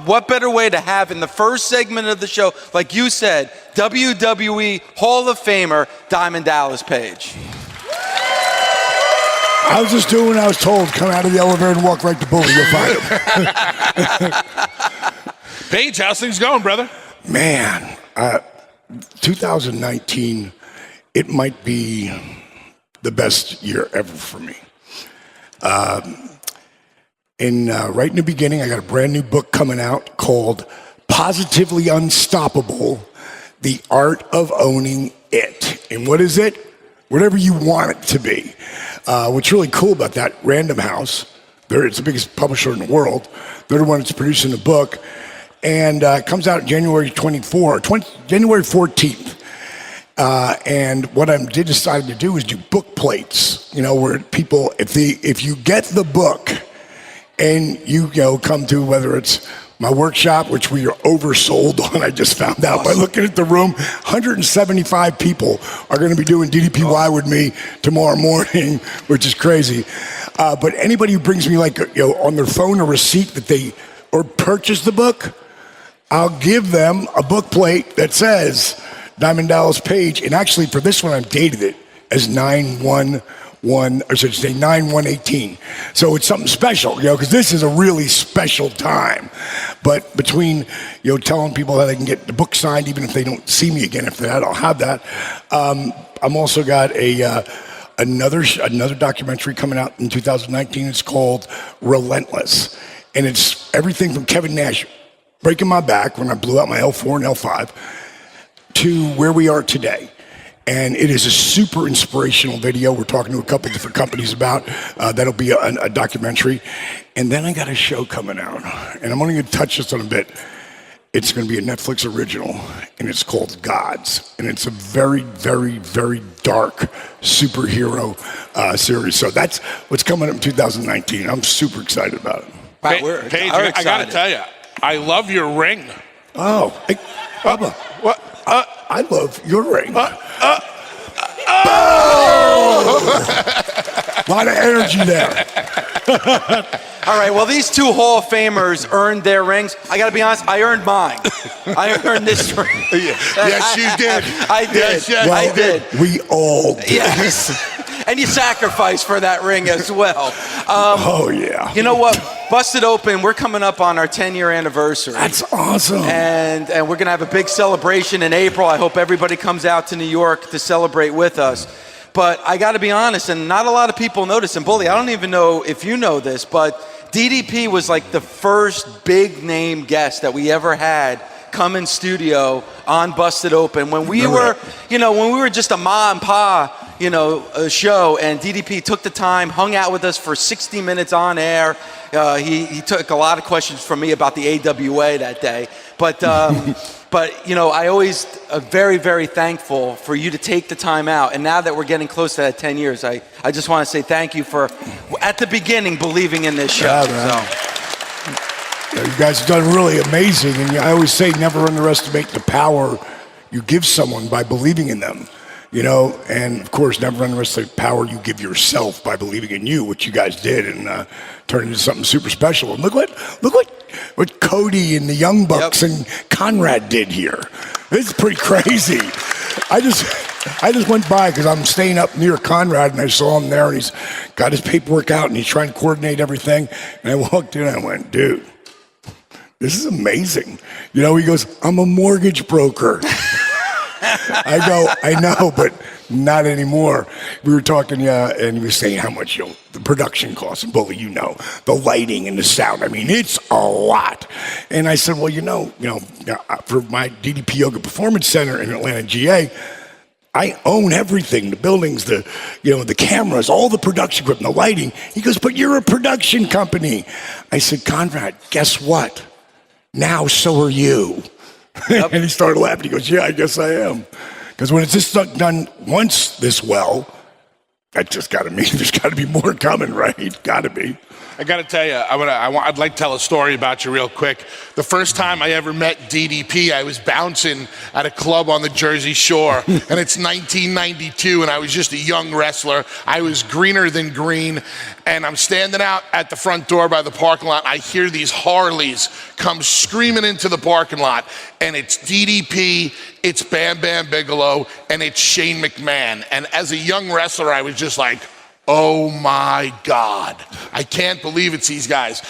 what better way to have in the first segment of the show, like you said, WWE Hall of Famer Diamond Dallas Page. I was just doing what I was told. Come out of the elevator and walk right to Bully. You'll find him. Paige, how's things going, brother? Man, 2019, it might be the best year ever for me. Right in the beginning, I got a brand new book coming out called Positively Unstoppable, The Art of Owning It. And what is it? Whatever you want it to be. What's really cool about that, Random House, it's the biggest publisher in the world. They're the one that's producing the book. And it comes out January 14th. And what I decided to do is do book plates, where people, if you get the book and you come to, whether it's my workshop, which we are oversold on, I just found out by looking at the room, 175 people are going to be doing DDPY with me tomorrow morning, which is crazy. But anybody who brings me on their phone a receipt that they or purchase the book, I'll give them a book plate that says Diamond Dallas Page. And actually for this one, I've dated it as 9/1/18. So it's something special, because this is a really special time. But between, telling people how they can get the book signed, even if they don't see me again, if I don't have that, I'm also got another documentary coming out in 2019. It's called Relentless. And it's everything from Kevin Nash breaking my back when I blew out my L4 and L5 to where we are today. And it is a super inspirational video. We're talking to a couple different companies about. That'll be a documentary. And then I got a show coming out. And I'm only going to touch this on a bit. It's going to be a Netflix original. And it's called Gods. And it's a very, very, very dark superhero series. So that's what's coming up in 2019. I'm super excited about it. Paige, I got to tell you, I love your ring. Oh, hey, Bubba. What? I love your ring. A lot of energy there. All right, well, these two Hall of Famers earned their rings. I got to be honest, I earned mine. I earned this ring. Yes, you did. I did. Yes, I did. We all did. Yes. And you sacrificed for that ring as well. Oh, yeah. You know what? Busted Open, we're coming up on our 10-year anniversary. That's awesome. And we're going to have a big celebration in April. I hope everybody comes out to New York to celebrate with us. But I got to be honest, and not a lot of people know this. And Bully, I don't even know if you know this, but DDP was like the first big name guest that we ever had come in studio on Busted Open. When we were, when we were just a ma and pa, a show, and DDP took the time, hung out with us for 60 minutes on air. He took a lot of questions from me about the AWA that day. But, I always very, very thankful for you to take the time out. And now that we're getting close to that 10 years, I just want to say thank you for, at the beginning, believing in this show. Yeah, you guys have done really amazing. And I always say never underestimate the power you give someone by believing in them. And of course, never underestimate the power you give yourself by believing in you, which you guys did, and turned into something super special. And look what Cody and the Young Bucks and Conrad did here. This is pretty crazy. I just went by because I'm staying up near Conrad, and I saw him there, and he's got his paperwork out, and he's trying to coordinate everything. And I walked in, and I went, dude, this is amazing. He goes, I'm a mortgage broker. I go, I know, but not anymore. We were talking, and he was saying how much the production costs, and Bully, the lighting and the sound. I mean, it's a lot. And I said, well, for my DDP Yoga Performance Center in Atlanta, GA, I own everything, the buildings, the cameras, all the production equipment, the lighting. He goes, but you're a production company. I said, Conrad, guess what? Now so are you. Yep. And he started laughing. He goes, yeah, I guess I am. Because when it's just done once this well, that just got to mean there's got to be more coming, right? Got to be. I got to tell you, I'd like to tell a story about you real quick. The first time I ever met DDP, I was bouncing at a club on the Jersey Shore, and it's 1992, and I was just a young wrestler. I was greener than green, and I'm standing out at the front door by the parking lot. I hear these Harleys come screaming into the parking lot, and it's DDP, it's Bam Bam Bigelow, and it's Shane McMahon. And as a young wrestler, I was just like, oh my God, I can't believe it's these guys.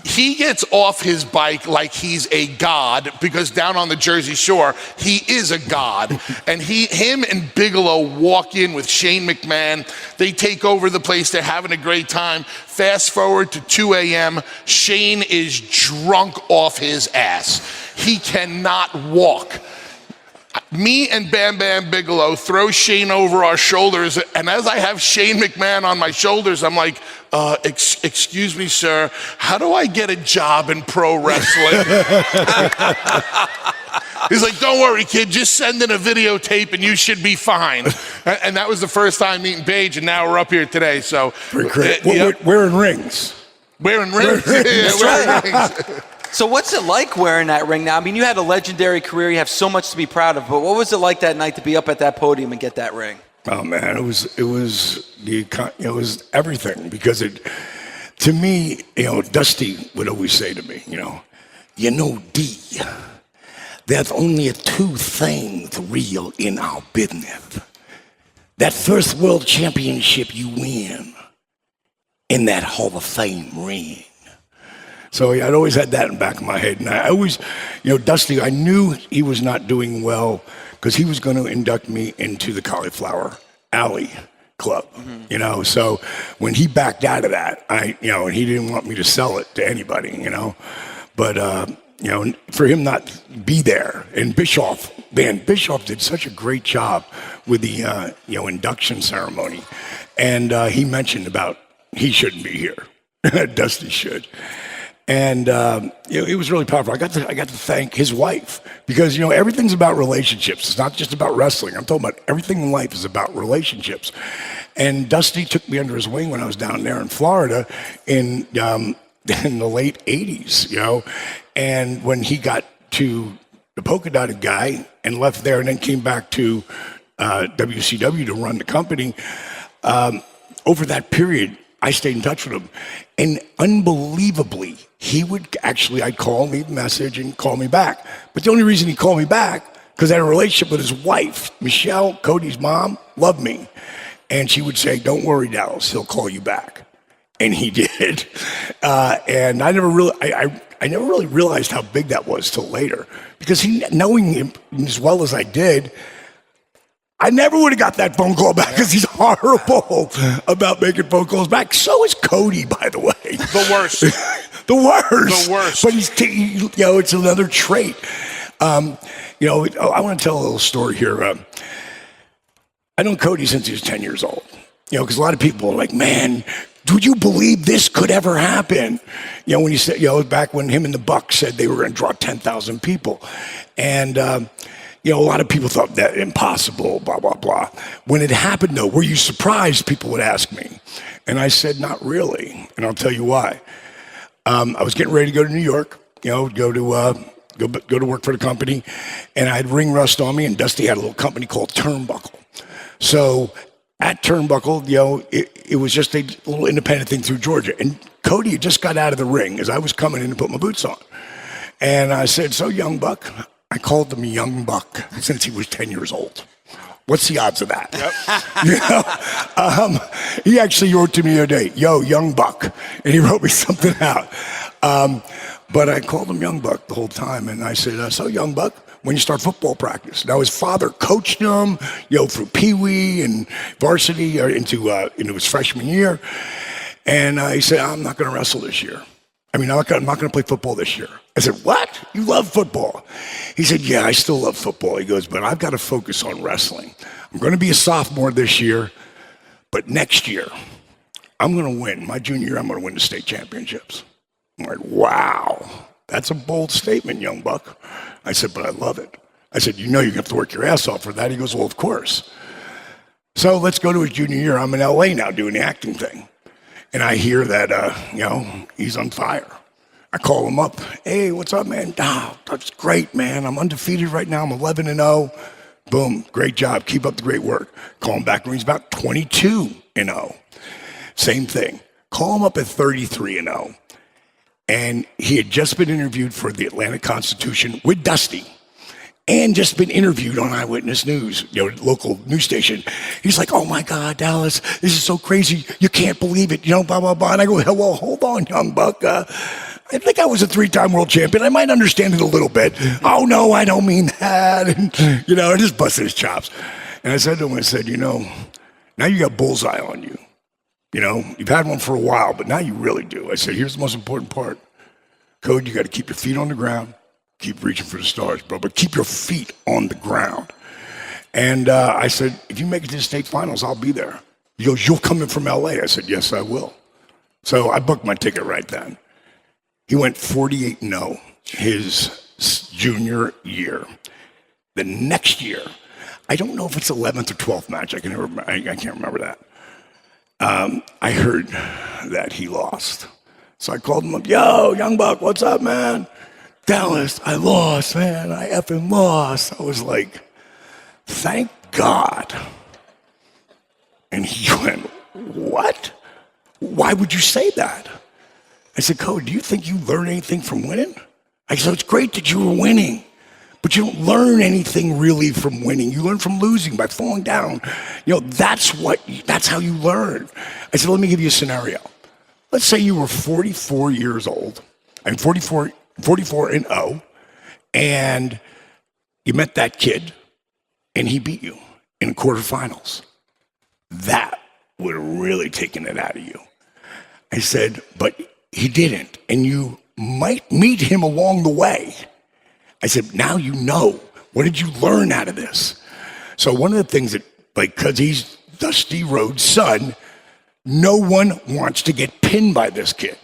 He gets off his bike like he's a god, because down on the Jersey Shore, he is a god. And him and Bigelow walk in with Shane McMahon. They take over the place. They're having a great time. Fast forward to 2 a.m. Shane is drunk off his ass. He cannot walk. Me and Bam Bam Bigelow throw Shane over our shoulders, and as I have Shane McMahon on my shoulders, I'm like, excuse me, sir, how do I get a job in pro wrestling? He's like, don't worry, kid, just send in a videotape and you should be fine. And that was the first time meeting Paige, and now we're up here today. So wearing rings. Wearing rings. Wearing rings. So what's it like wearing that ring now? I mean, you had a legendary career. You have so much to be proud of. But what was it like that night to be up at that podium and get that ring? Oh man, it was everything, because to me, Dusty would always say to me, D, there's only two things real in our business. That first world championship you win, and that Hall of Fame ring. So I'd always had that in the back of my head. And I always, Dusty, I knew he was not doing well, because he was going to induct me into the Cauliflower Alley Club, So when he backed out of that, and he didn't want me to sell it to anybody, But, for him not to be there. And Bischoff did such a great job with the, induction ceremony. And he mentioned about he shouldn't be here. Dusty should. And it was really powerful. I got to thank his wife, because everything's about relationships. It's not just about wrestling. I'm talking about everything in life is about relationships. And Dusty took me under his wing when I was down there in Florida in the late '80s. And when he got to the Polka Dotted Guy and left there, and then came back to WCW to run the company, over that period, I stayed in touch with him. And unbelievably, I'd call, leave a message, and call me back. But the only reason he called me back, because I had a relationship with his wife, Michelle, Cody's mom, loved me. And she would say, don't worry, Dallas, he'll call you back. And he did. And I never really realized how big that was till later. Because knowing him as well as I did, I never would have got that phone call back, because he's horrible about making phone calls back. So is Cody, by the way. The worst. The worst. The worst. But it's another trait. I want to tell a little story here. I known Cody since he was 10 years old. Because a lot of people are like, man, would you believe this could ever happen? When you said, back when him and the Bucks said they were going to draw 10,000 people. And, a lot of people thought that impossible, blah, blah, blah. When it happened, though, were you surprised? People would ask me. And I said, not really. And I'll tell you why. I was getting ready to go to New York, go to work for the company. And I had ring rust on me, and Dusty had a little company called Turnbuckle. So at Turnbuckle, it was just a little independent thing through Georgia. And Cody had just got out of the ring as I was coming in to put my boots on. And I said, so, young buck. I called him Young Buck since he was 10 years old. What's the odds of that? Yep. He actually wrote to me the other day, yo, Young Buck. And he wrote me something out. But I called him Young Buck the whole time. And I said, so, Young Buck, when you start football practice? Now, his father coached him, through Pee Wee and varsity into his freshman year. And he said, I'm not going to wrestle this year. I'm not going to play football this year. I said, what? You love football? He said, yeah, I still love football. He goes, but I've got to focus on wrestling. I'm going to be a sophomore this year, but next year, I'm going to win. My junior year, I'm going to win the state championships. I'm like, wow, that's a bold statement, young buck. I said, but I love it. I said, you have to work your ass off for that. He goes, well, of course. So let's go to his junior year. I'm in LA now doing the acting thing. And I hear that, he's on fire. I call him up. Hey, what's up, man? Oh, that's great, man. I'm undefeated right now. I'm 11-0. Boom, great job. Keep up the great work. Call him back when he's about 22-0. Same thing. Call him up at 33-0. And he had just been interviewed for the Atlanta Constitution with Dusty. And just been interviewed on Eyewitness News, local news station. He's like, oh my God, Dallas, this is so crazy. You can't believe it, blah, blah, blah. And I go, well, hold on, young buck. I think I was a 3-time world champion. I might understand it a little bit. Oh no, I don't mean that. And, I just busted his chops. And I said to him, now you got bullseye on you. You've had one for a while, but now you really do. I said, here's the most important part. Code, you got to keep your feet on the ground. Keep reaching for the stars, bro, but keep your feet on the ground. And I said, if you make it to the state finals, I'll be there. He goes, you'll come in from LA. I said, yes, I will. So I booked my ticket right then. He went 48-0 his junior year. The next year, I don't know if it's 11th or 12th match. I can't remember that. I heard that he lost. So I called him up. Yo, young buck, what's up, man? Dallas, I lost, man. I effing lost. I was like, thank God. And he went, what? Why would you say that? I said, Cody, do you think you learn anything from winning? I said, it's great that you were winning, but you don't learn anything really from winning. You learn from losing by falling down. That's how you learn. I said, let me give you a scenario. Let's say you were 44 years old. I'm 44-0, and you met that kid, and he beat you in quarterfinals. That would have really taken it out of you. I said, but he didn't, and you might meet him along the way. I said, now you know. What did you learn out of this? So one of the things that, because he's Dusty Rhodes' son, no one wants to get pinned by this kid.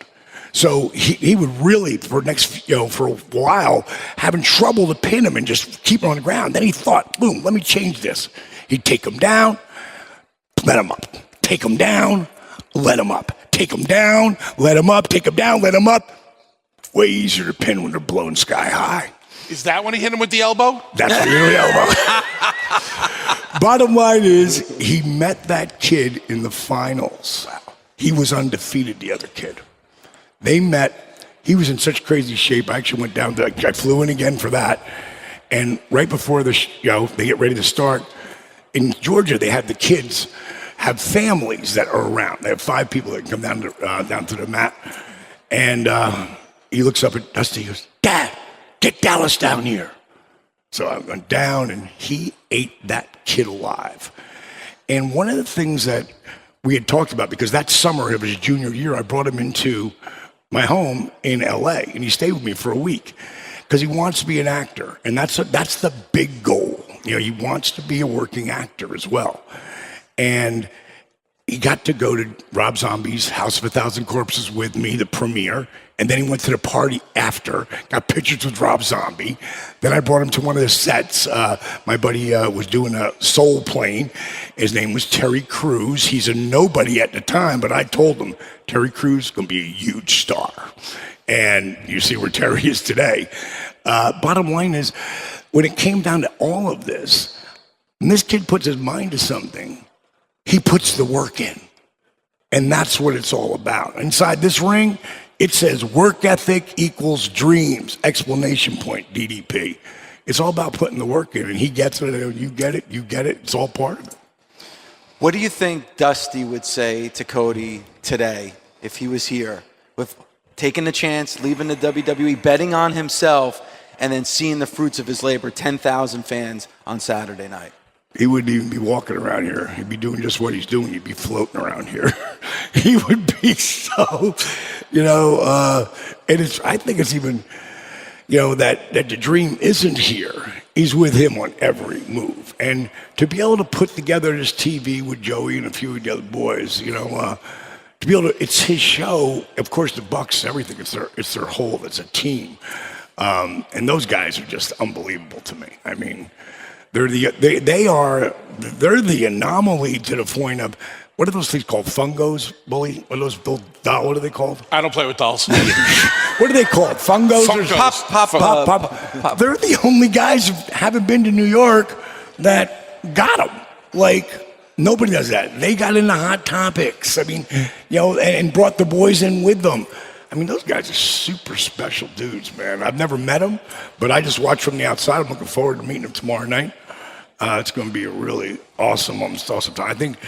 So he would really, for a while, having trouble to pin him and just keep him on the ground. Then he thought, boom, let me change this. He'd take him down, let him up. Take him down, let him up. Take him down, let him up. Take him down, let him up. Way easier to pin when they're blowing sky high. Is that when he hit him with the elbow? That's when he hit him with the elbow. Bottom line is, he met that kid in the finals. He was undefeated, the other kid. They met. He was in such crazy shape. I actually went down I flew in again for that. And right before they get ready to start, in Georgia, they had the kids have families that are around. They have 5 people that come down to the mat. And he looks up at Dusty. He goes, Dad, get Dallas down here. So I went down, and he ate that kid alive. And one of the things that we had talked about, because that summer of his junior year, I brought him into my home in LA, and he stayed with me for a week because he wants to be an actor, and that's the big goal. He wants to be a working actor as well. And he got to go to Rob Zombie's House of 1,000 Corpses with me, the premiere, and then he went to the party after, got pictures with Rob Zombie. Then I brought him to one of the sets. My buddy was doing a soul plane. His name was Terry Crews. He's a nobody at the time, but I told him, Terry Crews is going to be a huge star. And you see where Terry is today. Bottom line is, when it came down to all of this, when this kid puts his mind to something, he puts the work in. And that's what it's all about. Inside this ring, it says work ethic equals dreams, exclamation point, DDP. It's all about putting the work in, and he gets it, and you get it, it's all part of it. What do you think Dusty would say to Cody today if he was here, with taking the chance, leaving the WWE, betting on himself, and then seeing the fruits of his labor, 10,000 fans on Saturday night? He wouldn't even be walking around here. He'd be doing just what he's doing. He'd be floating around here. He would be so, and I think it's even, that the dream isn't here. He's with him on every move. And to be able to put together this TV with Joey and a few of the other boys, to be able to, it's his show. Of course, the Bucks, everything, it's their whole, it's a team. And those guys are just unbelievable to me. I mean, They're the anomaly to the point of, what are those things called? Fungos, bully? What are they called? I don't play with dolls. What are they called? Fungos? Funkos. Pop. They're the only guys who haven't been to New York that got them. Like, nobody does that. They got into Hot Topics. I mean, and brought the boys in with them. I mean, those guys are super special dudes, man. I've never met them, but I just watch from the outside. I'm looking forward to meeting them tomorrow night. It's going to be a really awesome time. I think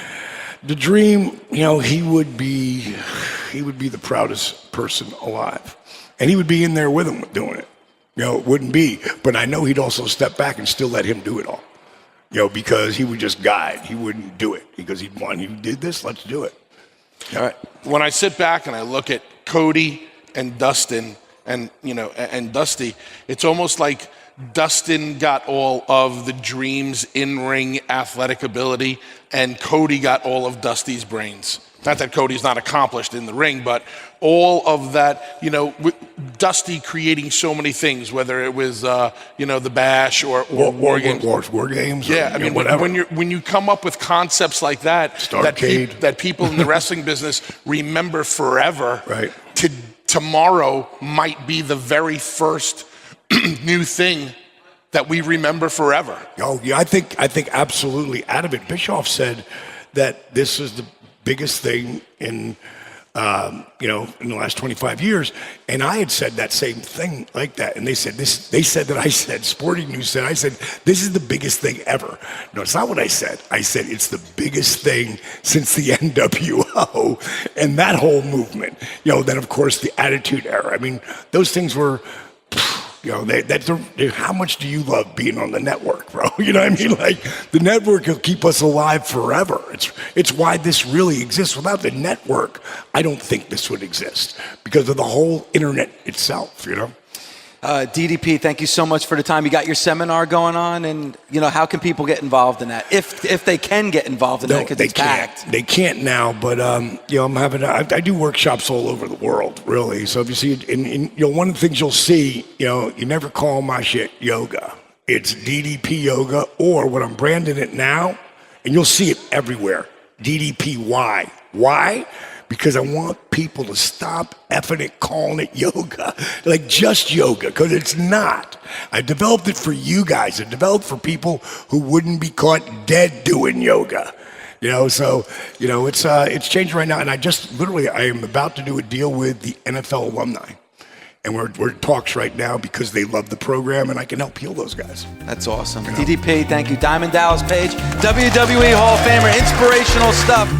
the Dream, he would be the proudest person alive, and he would be in there with him doing it. It wouldn't be, but I know he'd also step back and still let him do it all. Because he would just guide. He wouldn't do it because he'd want, you did this, let's do it. All right. When I sit back and I look at Cody and Dustin and Dusty, it's almost like Dustin got all of the Dream's in-ring athletic ability and Cody got all of Dusty's brains. Not that Cody's not accomplished in the ring, but all of that, with Dusty creating so many things, whether it was, the Bash or War Games. War Games. Yeah, I mean, whatever. when you come up with concepts like that, that people in the wrestling business remember forever, right? Tomorrow might be the very first new thing that we remember forever. Oh, yeah, I think absolutely out of it. Bischoff said that this is the biggest thing in the last 25 years, and I had said that same thing like that, and they said Sporting News said, I said, this is the biggest thing ever. No, it's not what I said. I said it's the biggest thing since the NWO and that whole movement. Then of course the Attitude Era. I mean, those things were, how much do you love being on the network, bro? You know what I mean? Like, the network will keep us alive forever. It's why this really exists. Without the network, I don't think this would exist because of the whole internet itself, DDP, thank you so much for the time. You got your seminar going on, and how can people get involved in that? If they can get involved in that, because it's packed. They can't now, but I do workshops all over the world, really. So if you see it, one of the things you'll see, you never call my shit yoga. It's DDP Yoga, or what I'm branding it now, and you'll see it everywhere. DDPY. Why? Because I want people to stop effing it, calling it yoga, like just yoga, because it's not. I developed it for you guys. I developed for people who wouldn't be caught dead doing yoga. It's changing right now, and I am about to do a deal with the NFL alumni. And we're in talks right now because they love the program, and I can help heal those guys. That's awesome. DDP, thank you. Diamond Dallas Page, WWE Hall of Famer, inspirational stuff.